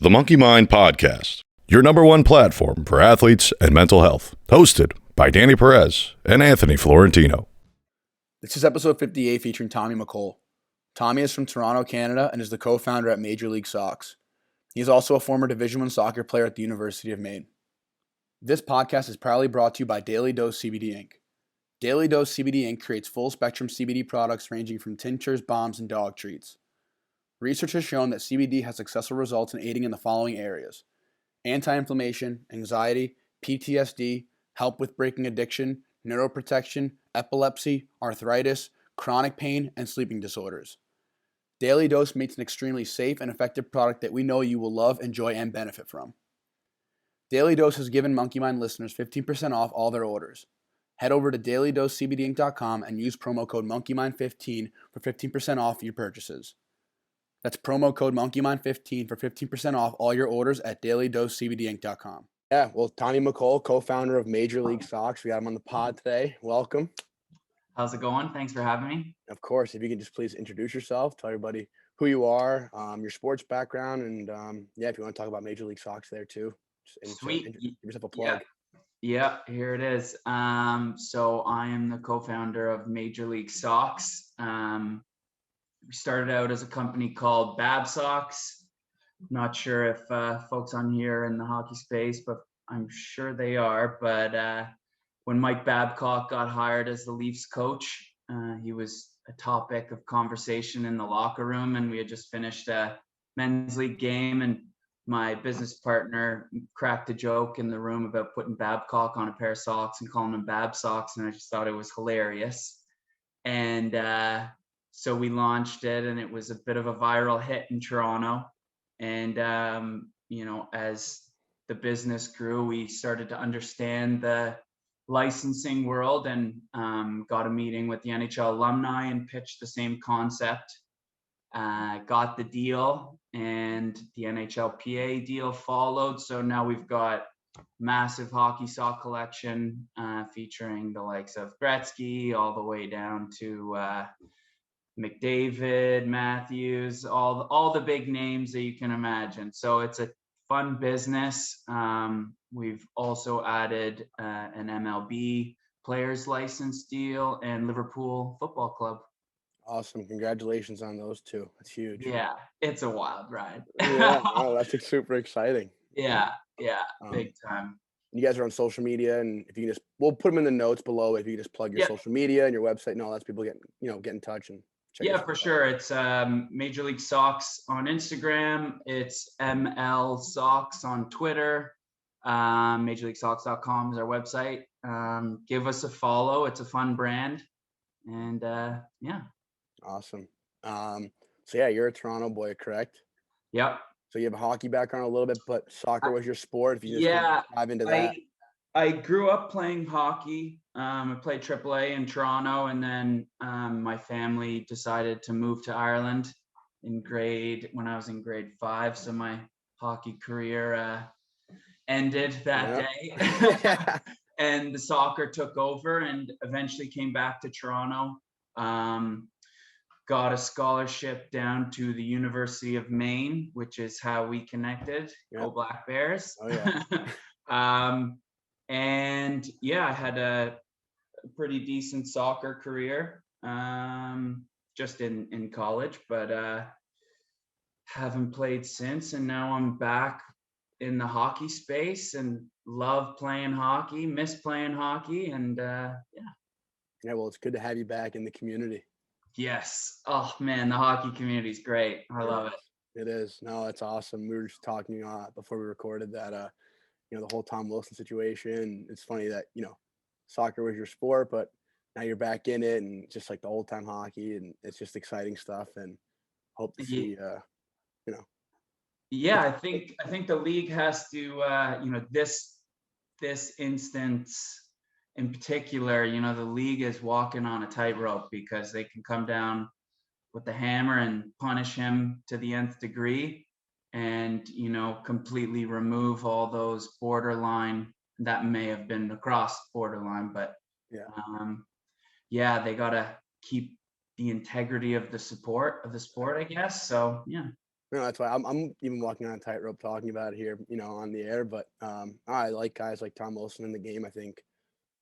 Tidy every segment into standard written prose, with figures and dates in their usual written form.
The Monkey Mind Podcast, your number one platform for athletes and mental health. Hosted by Danny Perez and Anthony Florentino. This is episode 58 featuring Tommy McCole. Tommy is from Toronto, Canada, and is the co-founder at Major League Sox. He is also a former Division I soccer player at the University of Maine. This podcast is proudly brought to you by Daily Dose CBD Inc. Daily Dose CBD Inc. creates full-spectrum CBD products ranging from tinctures, balms, and dog treats. Research has shown that CBD has successful results in aiding in the following areas: anti-inflammation, anxiety, PTSD, help with breaking addiction, neuroprotection, epilepsy, arthritis, chronic pain, and sleeping disorders. Daily Dose makes an extremely safe and effective product that we know you will love, enjoy, and benefit from. Daily Dose has given Monkey Mind listeners 15% off all their orders. Head over to dailydosecbdinc.com and use promo code MonkeyMind15 for 15% off your purchases. That's promo code MonkeyMind15 for 15% off all your orders at dailydosecbdinc.com. Yeah, well, Tommy McCole, co-founder of Major League Sox. We got him on the pod today. Welcome. How's it going? Thanks for having me. Of course, if you can just please introduce yourself, tell everybody who you are, your sports background, and if you want to talk about Major League Sox there too. Sweet. Give yourself a plug. Yeah, here it is. So I am the co-founder of Major League Sox. We started out as a company called Bab Sox. Not sure if folks on here in the hockey space, but I'm sure they are. But when Mike Babcock got hired as the Leafs coach, he was a topic of conversation in the locker room, and we had just finished a men's league game, and my business partner cracked a joke in the room about putting Babcock on a pair of socks and calling them Bab Socks, and I just thought it was hilarious. And so we launched it, and it was a bit of a viral hit in Toronto. And, as the business grew, we started to understand the licensing world and got a meeting with the NHL Alumni and pitched the same concept. Got the deal, and the NHLPA deal followed. So now we've got massive hockey sock collection featuring the likes of Gretzky all the way down to McDavid, Matthews, all the big names that you can imagine. So it's a fun business. We've also added an MLB Players license deal and Liverpool Football Club. Awesome. Congratulations on those two. That's huge. Yeah, it's a wild ride. Yeah, wow, that's super exciting. Yeah, big time. You guys are on social media, and if you can we'll put them in the notes below. If you can just plug your social media and your website and all that, so people get in touch and check. Yeah, for sure. It's Major League Sox on Instagram. It's ML Sox on Twitter. MajorLeagueSox.com is our website. Give us a follow. It's a fun brand, and yeah. Awesome. So yeah, you're a Toronto boy, correct? Yep. So you have a hockey background a little bit, but soccer was your sport. If you just dive into that. I grew up playing hockey. I played AAA in Toronto, and then my family decided to move to Ireland when I was in grade 5. So my hockey career ended that day, and the soccer took over, and eventually came back to Toronto. Got a scholarship down to the University of Maine, which is how we connected. Yep. Go Black Bears. Oh yeah. And yeah, I had a pretty decent soccer career, just in college, but haven't played since. And now I'm back in the hockey space and love playing hockey, miss playing hockey, and yeah. Yeah, well, it's good to have you back in the community. Yes. Oh man, the hockey community is great. I love it. It is. No, it's awesome. We were just talking before we recorded that the whole Tom Wilson situation. It's funny that soccer was your sport, but now you're back in it, and just like the old time hockey, and it's just exciting stuff. And hope to see Yeah, I think the league has to this instance in particular, the league is walking on a tightrope, because they can come down with the hammer and punish him to the nth degree, and completely remove all those borderline that may have been across borderline, but they gotta keep the integrity of the sport, I guess. So yeah. No, that's why I'm even walking on a tightrope talking about it here, on the air. But I like guys like Tom Wilson in the game. I think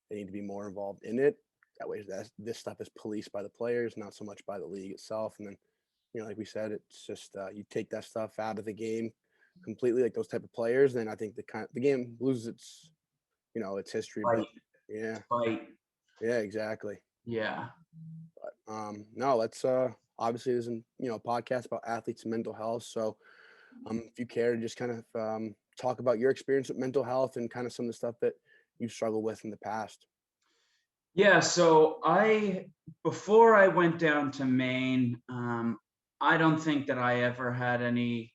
they need to be more involved in it. That way, this stuff is policed by the players, not so much by the league itself. And then, like we said, it's just you take that stuff out of the game completely, like those type of players. Then I think the game loses its history. Fight, But yeah, fight. yeah, exactly. Yeah. But no, let's obviously there's a podcast about athletes and mental health. So if you care to just kind of talk about your experience with mental health and kind of some of the stuff that you've struggled with in the past. Yeah, so before I went down to Maine, I don't think that I ever had any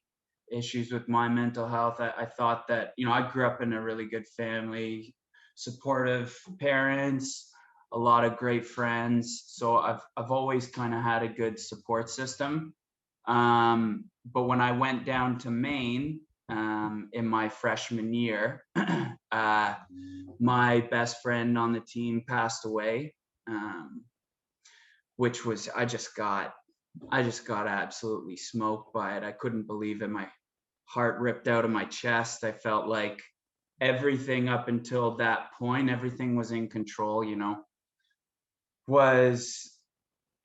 issues with my mental health. I thought that, I grew up in a really good family, supportive parents, a lot of great friends. So I've always kind of had a good support system. But when I went down to Maine in my freshman year, my best friend on the team passed away, which was I just got absolutely smoked by it. I couldn't believe it. My heart ripped out of my chest. I felt like everything up until that point, everything was in control, was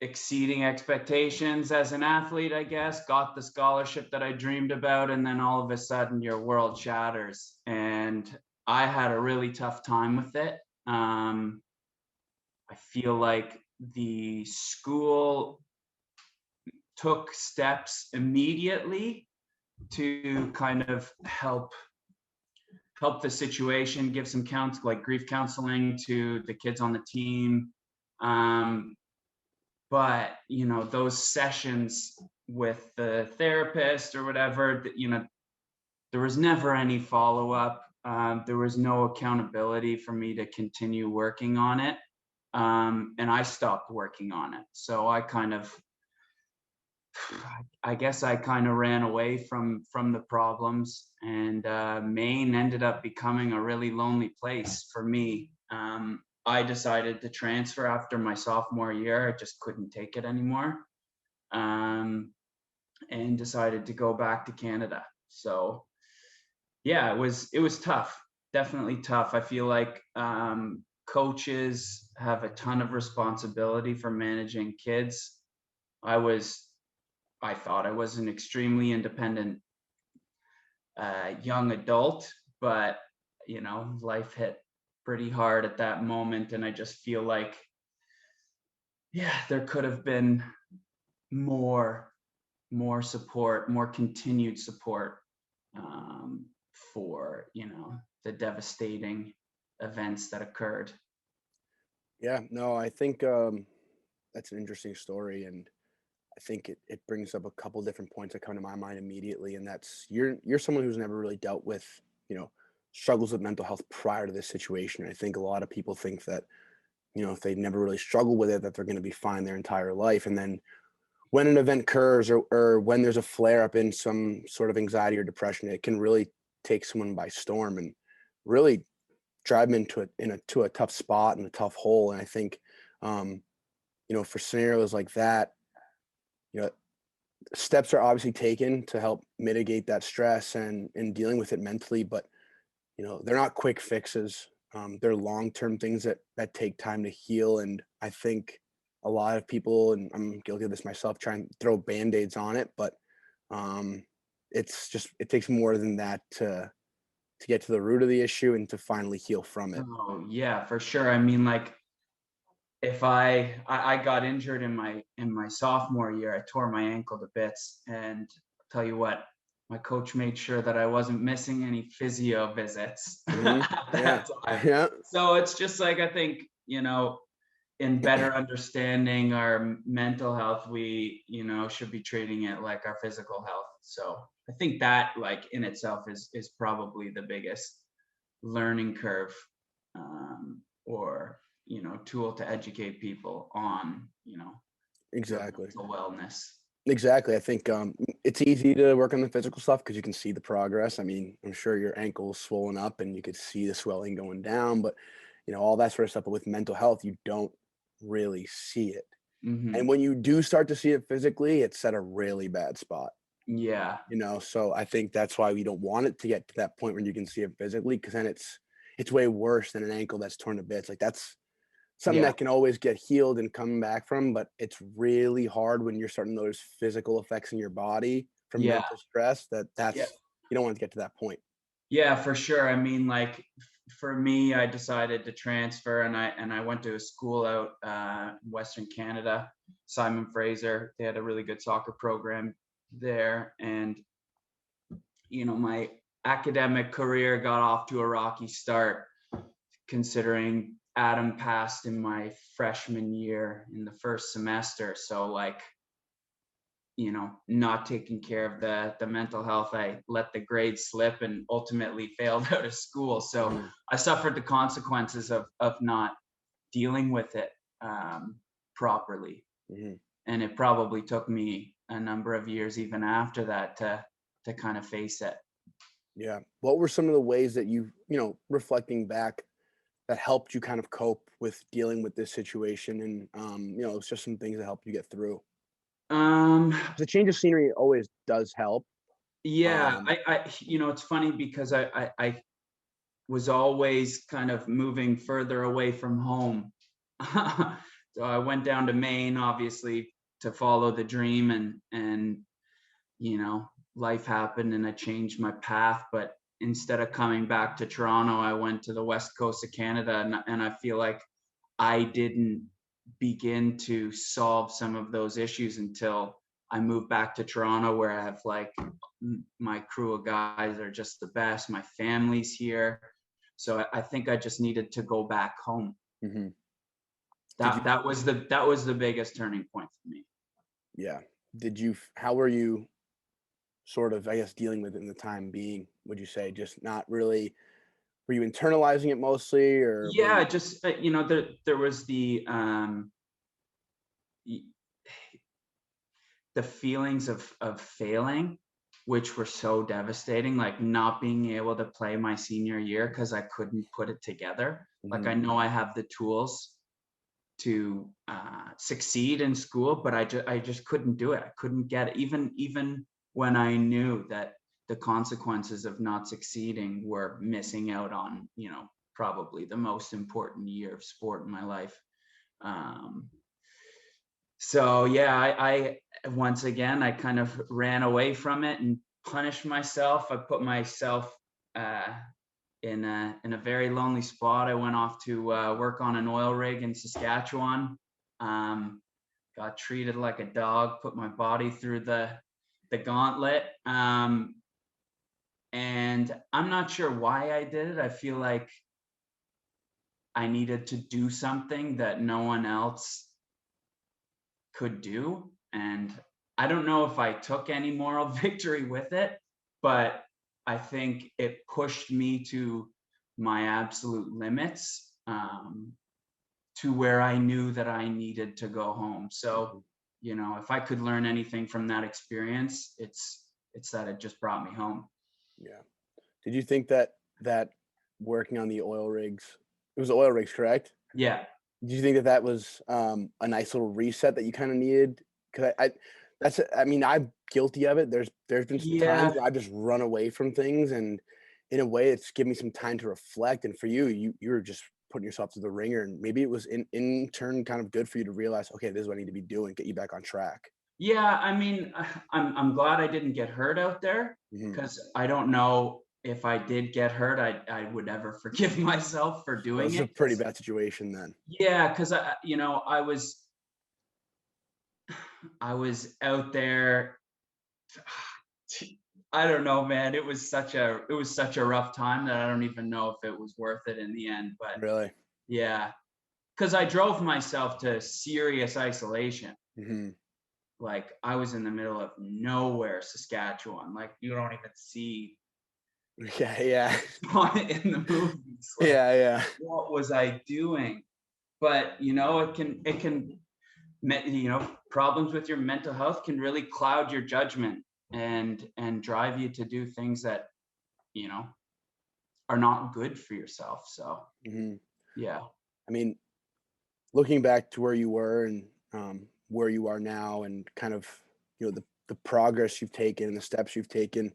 exceeding expectations as an athlete, I guess, got the scholarship that I dreamed about, and then all of a sudden your world shatters. And I had a really tough time with it. I feel like the school took steps immediately to kind of help the situation, give some grief counseling to the kids on the team. But, those sessions with the therapist or whatever, there was never any follow-up. There was no accountability for me to continue working on it. And I stopped working on it. So I guess I kind of ran away from the problems, and Maine ended up becoming a really lonely place for me. I decided to transfer after my sophomore year. I just couldn't take it anymore, and decided to go back to Canada. So yeah, it was tough, definitely tough. I feel like coaches have a ton of responsibility for managing kids. I thought I was an extremely independent young adult, but life hit pretty hard at that moment, and I just feel like, yeah, there could have been more support, more continued support for the devastating events that occurred. Yeah, no, I think that's an interesting story, and I think it brings up a couple different points that come to my mind immediately, and that's you're someone who's never really dealt with struggles with mental health prior to this situation. I think a lot of people think that if they never really struggle with it, that they're going to be fine their entire life, and then when an event occurs or when there's a flare up in some sort of anxiety or depression, it can really take someone by storm and really drive them into a tough spot and a tough hole. And I think for scenarios like that, steps are obviously taken to help mitigate that stress and dealing with it mentally, but they're not quick fixes. They're long-term things that take time to heal. And I think a lot of people, and I'm guilty of this myself, try and throw band-aids on it, but it takes more than that to get to the root of the issue and to finally heal from it. Oh yeah, for sure. I mean, like, if I got injured in my sophomore year, I tore my ankle to bits, and I'll tell you what, my coach made sure that I wasn't missing any physio visits at that time. Yeah. So it's just like, I think, in better understanding our mental health, we, should be treating it like our physical health. So I think that, like, in itself is probably the biggest learning curve, or tool to educate people on Exactly. mental wellness. Exactly. I think it's easy to work on the physical stuff because you can see the progress. I mean, I'm sure your ankle's swollen up and you could see the swelling going down, but all that sort of stuff. But with mental health, you don't really see it. Mm-hmm. And when you do start to see it physically, it's at a really bad spot. Yeah. So I think that's why we don't want it to get to that point where you can see it physically, because then it's way worse than an ankle that's torn to bits. Like, that's something Yeah. that can always get healed and come back from, but it's really hard when you're starting to notice physical effects in your body from Yeah. mental stress. That's Yeah. you don't want to get to that point. Yeah, for sure. I mean, like for me, I decided to transfer, and I went to a school out in Western Canada, Simon Fraser. They had a really good soccer program there, and my academic career got off to a rocky start, considering Adam passed in my freshman year in the first semester. So like, not taking care of the mental health, I let the grades slip and ultimately failed out of school. So I suffered the consequences of not dealing with it properly. And it probably took me a number of years even after that to kind of face it. Yeah. What were some of the ways that reflecting back, that helped you kind of cope with dealing with this situation? And it's just some things that helped you get through. The change of scenery always does help. Yeah, I it's funny because I was always kind of moving further away from home. So I went down to Maine, obviously, to follow the dream, and life happened and I changed my path. But instead of coming back to Toronto, I went to the west coast of Canada, and I feel like I didn't begin to solve some of those issues until I moved back to Toronto, where I have like my crew of guys are just the best. My family's here. So I think I just needed to go back home. That was the biggest turning point for me. Yeah. How were you sort of, I guess, dealing with it in the time being? Would you say just not really, were you internalizing it mostly, or? Yeah, just, there was the feelings of failing, which were so devastating, like not being able to play my senior year because I couldn't put it together. Like, I know I have the tools to succeed in school, but I just couldn't do it. I couldn't get it. Even when I knew that the consequences of not succeeding were missing out on, probably the most important year of sport in my life. So yeah, I once again, I kind of ran away from it and punished myself. I put myself in a very lonely spot. I went off to work on an oil rig in Saskatchewan. Got treated like a dog, put my body through the gauntlet. And I'm not sure why I did it. I feel like I needed to do something that no one else could do. And I don't know if I took any moral victory with it, but I think it pushed me to my absolute limits, to where I knew that I needed to go home. So, if I could learn anything from that experience, it's that it just brought me home. Yeah. Did you think that working on the oil rigs, it was oil rigs, correct? Yeah. Did you think that was a nice little reset that you kind of needed? Because I'm guilty of it. There's been some times where I've just run away from things, and in a way, it's given me some time to reflect. And for you were just putting yourself through the ringer, and maybe it was in turn kind of good for you to realize, okay, this is what I need to be doing, get you back on track. Yeah, I mean, I'm glad I didn't get hurt out there, because I don't know if I did get hurt, I would ever forgive myself for doing it. It was a pretty bad situation then. Yeah, because I was out there. I don't know, man. It was such a rough time that I don't even know if it was worth it in the end. But really, yeah, because I drove myself to serious isolation. Like, I was in the middle of nowhere, Saskatchewan. Like, you don't even see. Yeah. In the movies. Like, yeah. What was I doing? But it can problems with your mental health can really cloud your judgment and drive you to do things that are not good for yourself. So yeah, I mean, looking back to where you were and where you are now, and kind of the the progress you've taken and the steps you've taken.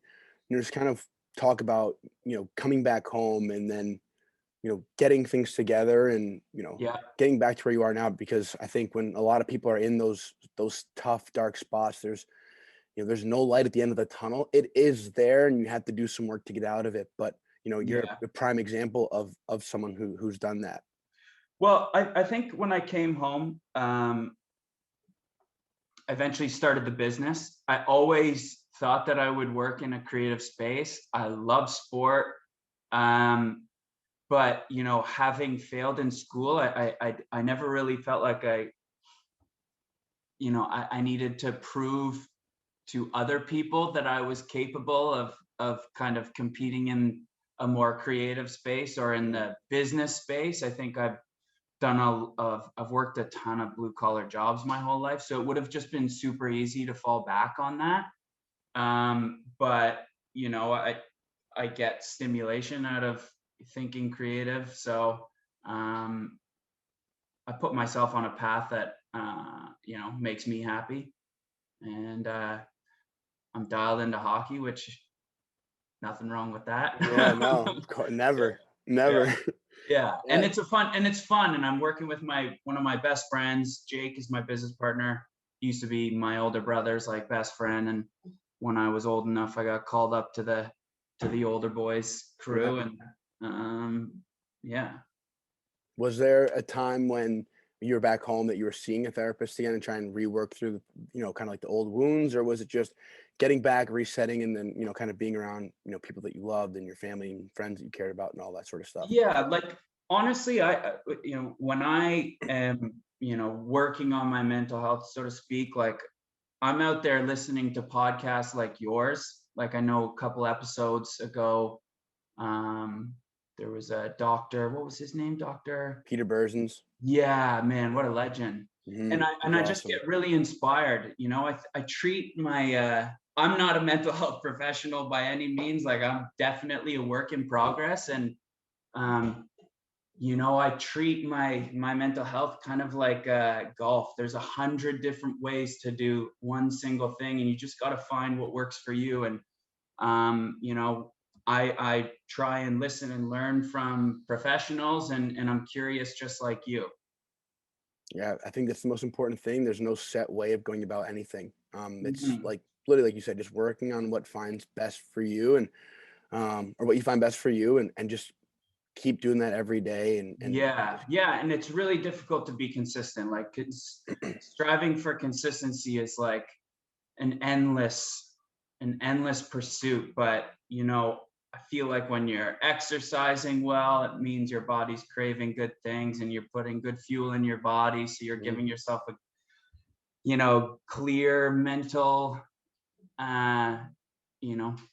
Just kind of talk about, coming back home and then, getting things together and, Yeah. getting back to where you are now, because I think when a lot of people are in those tough, dark spots, there's no light at the end of the tunnel. It is there and you have to do some work to get out of it. But, you're Yeah. a prime example of someone who's done that. Well, I think when I came home, I eventually started the business. I always thought that I would work in a creative space. I love sport. But, having failed in school, I never really felt like I needed to prove to other people that I was capable of kind of competing in a more creative space or in the business space. I think I've worked a ton of blue collar jobs my whole life, so it would have just been super easy to fall back on that. But I get stimulation out of thinking creative, so I put myself on a path that makes me happy, and I'm dialed into hockey, which nothing wrong with that. Yeah, no, never. Yeah. Yeah. And it's fun. And I'm working with one of my best friends. Jake is my business partner. He used to be my older brother's like best friend. And when I was old enough, I got called up to the older boys crew. And yeah. Was there a time when you were back home that you were seeing a therapist again and trying to rework through, kind of like the old wounds, or was it just getting back, resetting, and then, kind of being around, people that you loved and your family and friends that you cared about and all that sort of stuff? Yeah, like honestly, when I am, working on my mental health, so to speak, like I'm out there listening to podcasts like yours. Like I know a couple episodes ago, there was a doctor, what was his name? Dr. Peter Berzins. Yeah, man, what a legend. Mm-hmm. And I just get really inspired. I treat my I'm not a mental health professional by any means. Like I'm definitely a work in progress. And I treat my mental health kind of like golf. There's 100 different ways to do one single thing, and you just got to find what works for you. And I try and listen and learn from professionals, and I'm curious just like you. Yeah, I think that's the most important thing. There's no set way of going about anything. It's Mhm. like literally, like you said, just working on what finds best for you, and or what you find best for you, and just keep doing that every day. And Yeah, and it's really difficult to be consistent. Like striving for consistency is like an endless pursuit. But I feel like when you're exercising well, it means your body's craving good things and you're putting good fuel in your body, so you're giving yourself a clear mental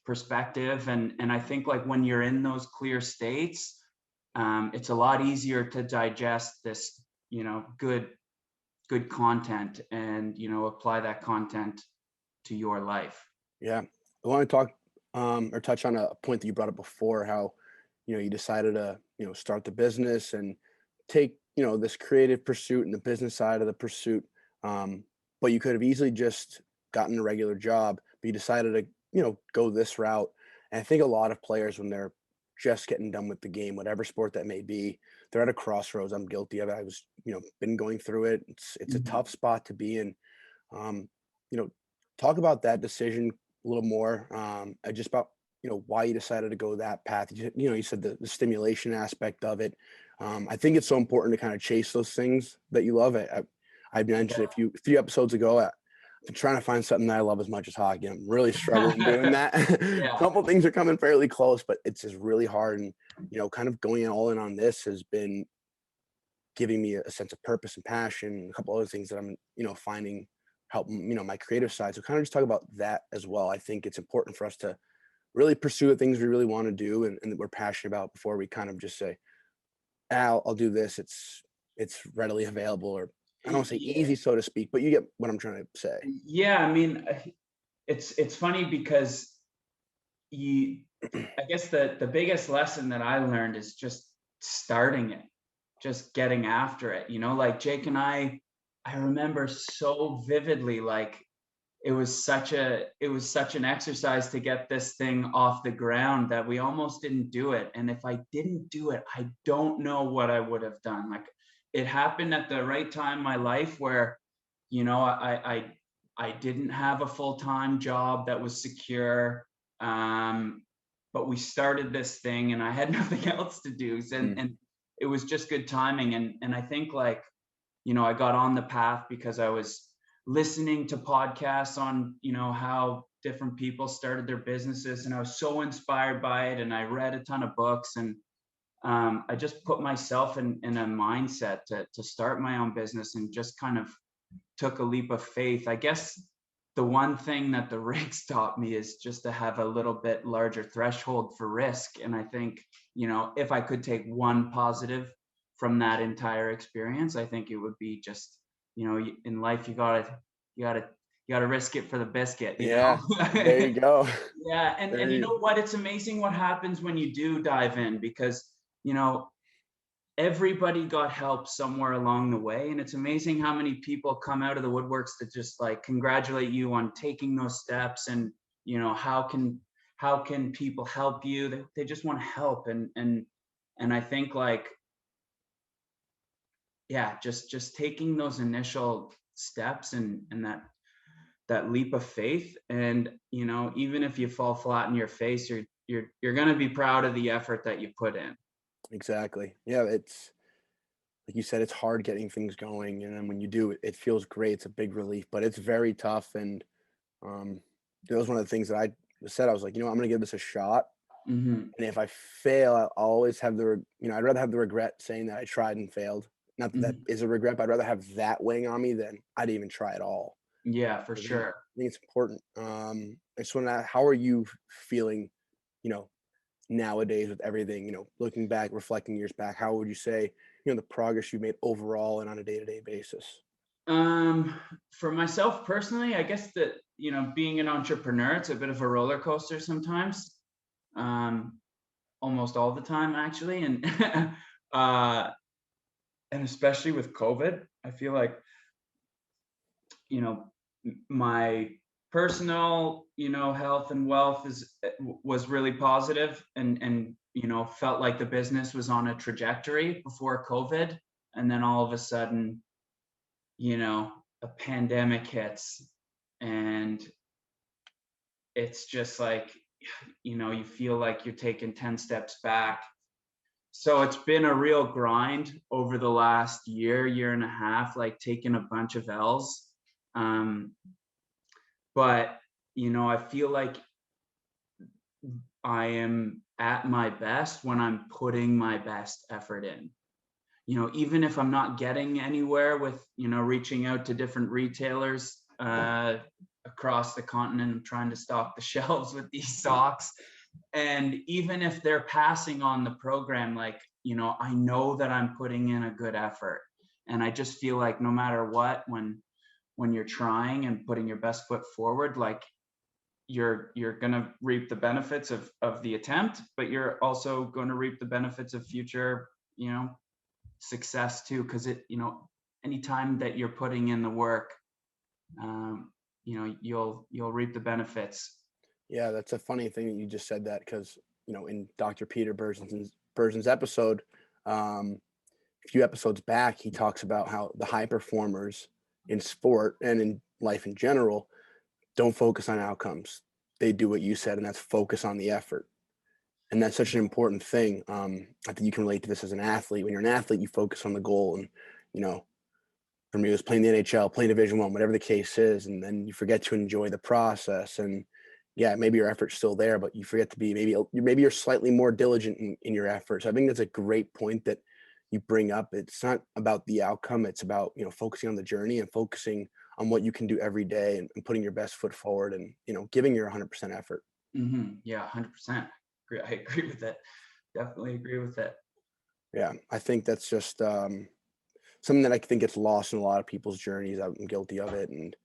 perspective. And I think like when you're in those clear states, it's a lot easier to digest this good content and apply that content to your life. Yeah, I want to talk or touch on a point that you brought up before, how you decided to start the business and take this creative pursuit and the business side of the pursuit, but you could have easily just gotten a regular job, but you decided to go this route. And I think a lot of players, when they're just getting done with the game, whatever sport that may be, they're at a crossroads. I'm guilty of it. I was been going through it. It's a Mhm. tough spot to be in. um, you know Talk about that decision a little more, just about why you decided to go that path. You said the stimulation aspect of it. I think it's so important to kind of chase those things that you love. I mentioned a few episodes ago, I've been trying to find something that I love as much as hockey. I'm really struggling doing that. A Yeah. couple things are coming fairly close, but it's just really hard. And kind of going all in on this has been giving me a sense of purpose and passion, and a couple other things that I'm finding help my creative side. So kind of just talk about that as well. I think it's important for us to really pursue the things we really want to do, and that we're passionate about, before we kind of just say, I'll do this. It's readily available, or I don't want to say Yeah. easy, so to speak, but you get what I'm trying to say. Yeah, I mean, it's funny because I guess the biggest lesson that I learned is just starting it, just getting after it. Like Jake and I remember so vividly, like it was such an exercise to get this thing off the ground that we almost didn't do it. And if I didn't do it, I don't know what I would have done. Like, it happened at the right time in my life where, I didn't have a full-time job that was secure. But we started this thing and I had nothing else to do. And it was just good timing. And I think, like, I got on the path because I was listening to podcasts on, how different people started their businesses, and I was so inspired by it. And I read a ton of books, and I just put myself in a mindset to start my own business, and just kind of took a leap of faith. I guess the one thing that the rigs taught me is just to have a little bit larger threshold for risk. And I think, if I could take one positive from that entire experience, I think it would be just, in life, you gotta risk it for the biscuit. You know? There you go. Yeah. And you know what? It's amazing what happens when you do dive in, because, everybody got help somewhere along the way. And it's amazing how many people come out of the woodworks to just, like, congratulate you on taking those steps. And, how can people help you? They just want to help. And I think, like, yeah, just taking those initial steps and that leap of faith. And, even if you fall flat in your face, you're going to be proud of the effort that you put in. Exactly. Yeah, it's like you said, it's hard getting things going, and then when you do it, it feels great. It's a big relief, but it's very tough. And that was one of the things that I said. I was like, I'm going to give this a shot, Mm-hmm. and if I fail, I'll always have I'd rather have the regret saying that I tried and failed. Not that that is a regret, but I'd rather have that weighing on me than I didn't even try at all. Yeah, for I sure. think it's important. I just want to, how are you feeling, nowadays with everything, looking back, reflecting years back? How would you say, the progress you made overall and on a day-to-day basis? For myself personally, I guess that, being an entrepreneur, it's a bit of a roller coaster sometimes. Almost all the time, actually. And and especially with COVID, I feel like, my personal, health and wealth was really positive, and felt like the business was on a trajectory before COVID. And then all of a sudden, a pandemic hits, and it's just like, you feel like you're taking 10 steps back. So it's been a real grind over the last year and a half, like taking a bunch of L's. But, I feel like I am at my best when I'm putting my best effort in. Even if I'm not getting anywhere with, reaching out to different retailers across the continent, I'm trying to stock the shelves with these socks. And even if they're passing on the program, like, I know that I'm putting in a good effort. And I just feel like no matter what, when you're trying and putting your best foot forward, like, you're going to reap the benefits of the attempt, but you're also going to reap the benefits of future, success too. Cause anytime that you're putting in the work, you'll reap the benefits. Yeah, that's a funny thing that you just said that, because, in Dr. Peter Bergen's episode, a few episodes back, he talks about how the high performers in sport and in life in general don't focus on outcomes. They do what you said, and that's focus on the effort. And that's such an important thing. I think you can relate to this as an athlete. When you're an athlete, you focus on the goal. And, for me, it was playing the NHL, playing Division I, whatever the case is, and then you forget to enjoy the process. And yeah, maybe your effort's still there, but you forget to be, maybe you're slightly more diligent in your efforts. I think that's a great point that you bring up. It's not about the outcome. It's about, focusing on the journey and focusing on what you can do every day, and putting your best foot forward, and, giving your 100% effort. Mm-hmm. Yeah, 100%. I agree with that. Definitely agree with that. Yeah, I think that's just something that I think gets lost in a lot of people's journeys. I'm guilty of it. And,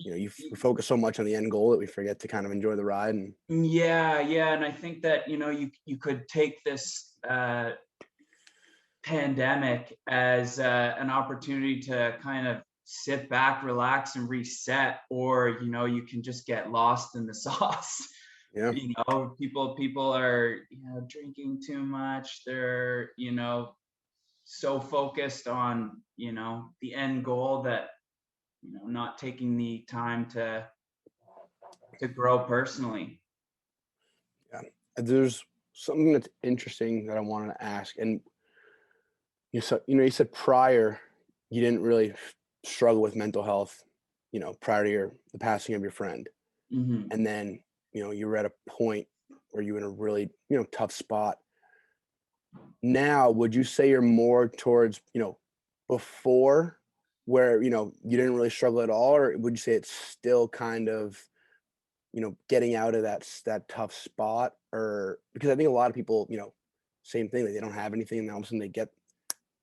we focus so much on the end goal that we forget to kind of enjoy the ride. And yeah. And I think that, you could take this pandemic as an opportunity to kind of sit back, relax, and reset, or, you know, you can just get lost in the sauce. Yeah. You know, people are, you know, drinking too much. They're, you know, so focused on, you know, the end goal that, you know, not taking the time to grow personally. Yeah. There's something that's interesting that I wanted to ask. And you said prior you didn't really struggle with mental health, you know, prior to the passing of your friend. Mm-hmm. And then, you know, you were at a point where you were in a really, you know, tough spot. Now, would you say you're more towards, you know, before where, you know, you didn't really struggle at all, or would you say it's still kind of, you know, getting out of that tough spot? Or because I think a lot of people, you know, same thing, they don't have anything, and all of a sudden they get,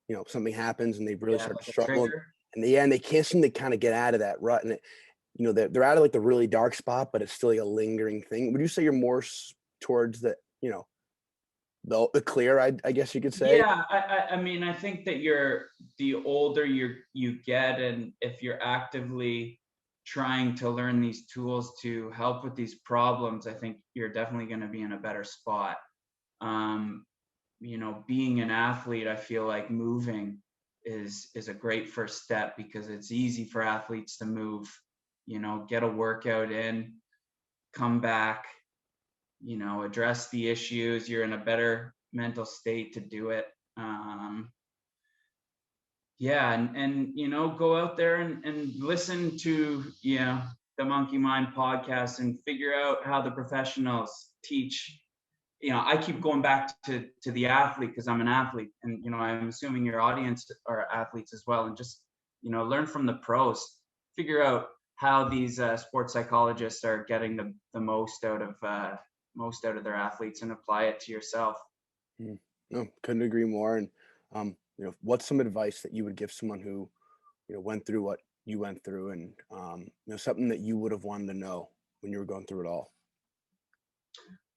you know, something happens and they really Yeah, start like to a struggle, trigger. and they can't seem to kind of get out of that rut, and you know, they're out of like the really dark spot, but it's still like a lingering thing. Would you say you're more towards the, you know, the clear, I guess you could say? Yeah, I mean, I think that the older you get, and if you're actively trying to learn these tools to help with these problems, I think you're definitely going to be in a better spot. You know, being an athlete, I feel like moving is a great first step, because it's easy for athletes to move, you know, get a workout in, come back, you know, address the issues. You're in a better mental state to do it. Yeah, and you know, go out there and listen to, you know, the Monkey Mind podcast and figure out how the professionals teach. You know, I keep going back to the athlete because I'm an athlete, and you know, I'm assuming your audience are athletes as well, and just, you know, learn from the pros, figure out how these sports psychologists are getting the most out of their athletes, and apply it to yourself. No, couldn't agree more. And you know, what's some advice that you would give someone who, you know, went through what you went through, and you know, something that you would have wanted to know when you were going through it all?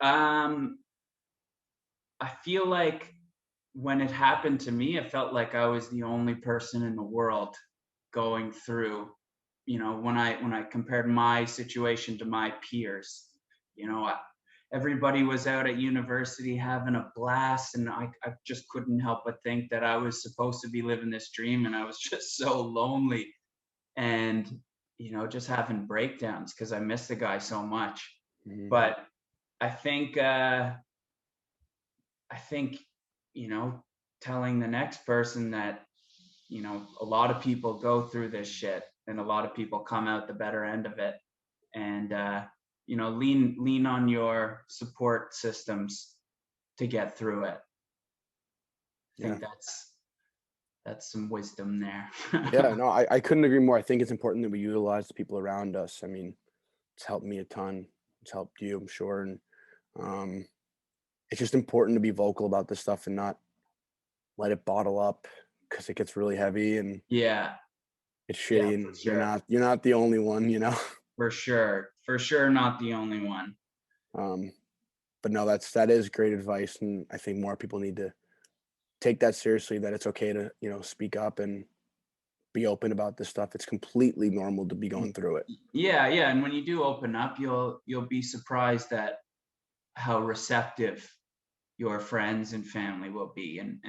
um I feel like when it happened to me, it felt like I was the only person in the world going through, you know, when I compared my situation to my peers, you know, everybody was out at university having a blast, and I just couldn't help but think that I was supposed to be living this dream, and I was just so lonely, and, you know, just having breakdowns because I missed the guy so much. Mhm. But I think I think, you know, telling the next person that, you know, a lot of people go through this shit, and a lot of people come out the better end of it. And, you know, lean on your support systems to get through it. I Yeah. think that's some wisdom there. Yeah, no, I couldn't agree more. I think it's important that we utilize the people around us. I mean, it's helped me a ton. It's helped you, I'm sure. And um, it's just important to be vocal about this stuff and not let it bottle up, because it gets really heavy and Yeah, it's yeah, shitty, for and sure. you're not the only one, you know. For sure, not the only one. Um, but no, that is great advice, and I think more people need to take that seriously. That it's okay to, you know, speak up and be open about this stuff. It's completely normal to be going through it. Yeah, yeah, and when you do open up, you'll be surprised at how receptive your friends and family will be, Mhm.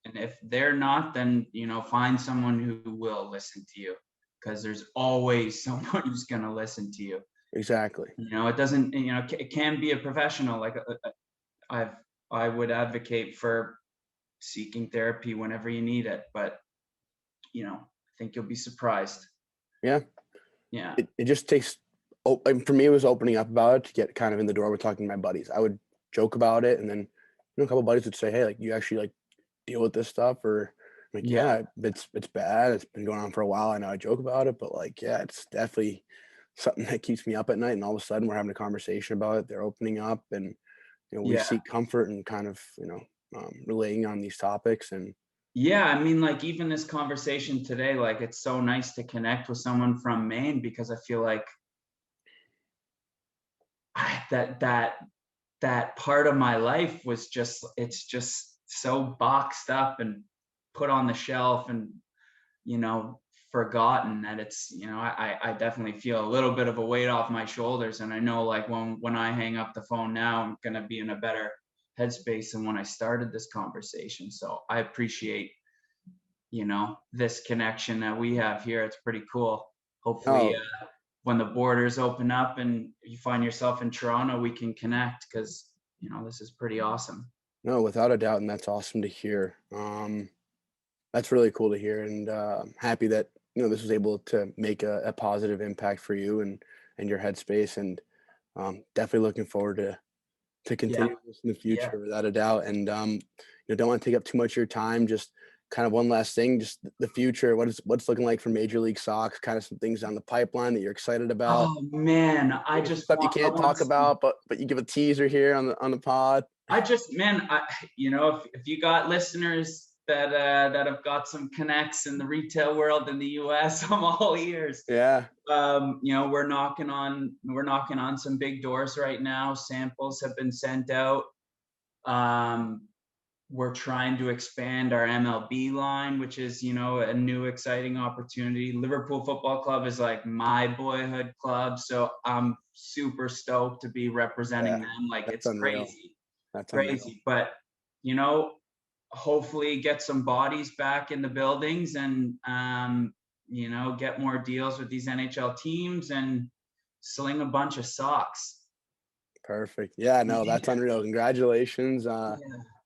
and if they're not, then, you know, find someone who will listen to you, because there's always someone who's going to listen to you. Exactly. You know, it doesn't, you know, it can be a professional. Like, I've I would advocate for seeking therapy whenever you need it, but, you know, I think you'll be surprised. Yeah. Yeah, It just takes. Oh, and for me, it was opening up about it to get kind of in the door with talking to my buddies. I would joke about it, and then, you know, a couple buddies would say, "Hey, like, you actually like deal with this stuff?" Or I'm like, yeah, "Yeah, it's bad. It's been going on for a while. I know I joke about it, but like, yeah, it's definitely something that keeps me up at night." And all of a sudden, we're having a conversation about it. They're opening up, and you know, we yeah. seek comfort and kind of, you know, relaying on these topics. And Yeah, I mean, like, even this conversation today, like, it's so nice to connect with someone from Maine, because I feel like that part of my life was just, it's just so boxed up and put on the shelf, and, you know, forgotten that it's, you know, I definitely feel a little bit of a weight off my shoulders. And I know like when I hang up the phone now, I'm going to be in a better headspace than when I started this conversation. So I appreciate, you know, this connection that we have here. It's pretty cool. Hopefully when the borders open up and you find yourself in Toronto, we can connect, because, you know, this is pretty awesome. No, without a doubt. And that's awesome to hear. That's really cool to hear. And I'm happy that, you know, this was able to make a positive impact for you and your headspace. And definitely looking forward to continue this in the future, without a doubt. And you know, don't want to take up too much of your time. Just kind of one last thing, just the future. What's looking like for Major League Sox? Kind of some things down the pipeline that you're excited about. Oh man, I Maybe just stuff you can't talk about, but you give a teaser here on the pod. You know, if you got listeners that have got some connects in the retail world in the US, I'm all ears. Yeah. You know, we're knocking on some big doors right now. Samples have been sent out. We're trying to expand our MLB line, which is, you know, a new exciting opportunity. Liverpool Football Club is like my boyhood club, so I'm super stoked to be representing them. Like, it's unreal. crazy. That's crazy. unreal. But, you know, hopefully get some bodies back in the buildings and, you know, get more deals with these NHL teams and sling a bunch of socks. Perfect. Yeah, no, that's unreal. Congratulations. Yeah.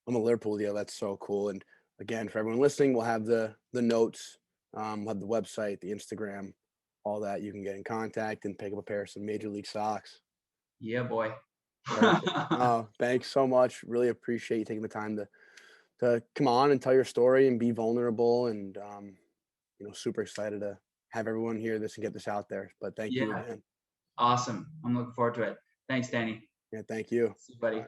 I'm a Liverpool deal. That's so cool. And again, for everyone listening, we'll have the notes, we'll have the website, the Instagram, all that. You can get in contact and pick up a pair of some Major League Socks. Yeah, boy. Thanks so much. Really appreciate you taking the time to come on and tell your story and be vulnerable. And you know, super excited to have everyone hear this and get this out there. But thank you again. Awesome. I'm looking forward to it. Thanks, Danny. Yeah, thank you. See you, buddy.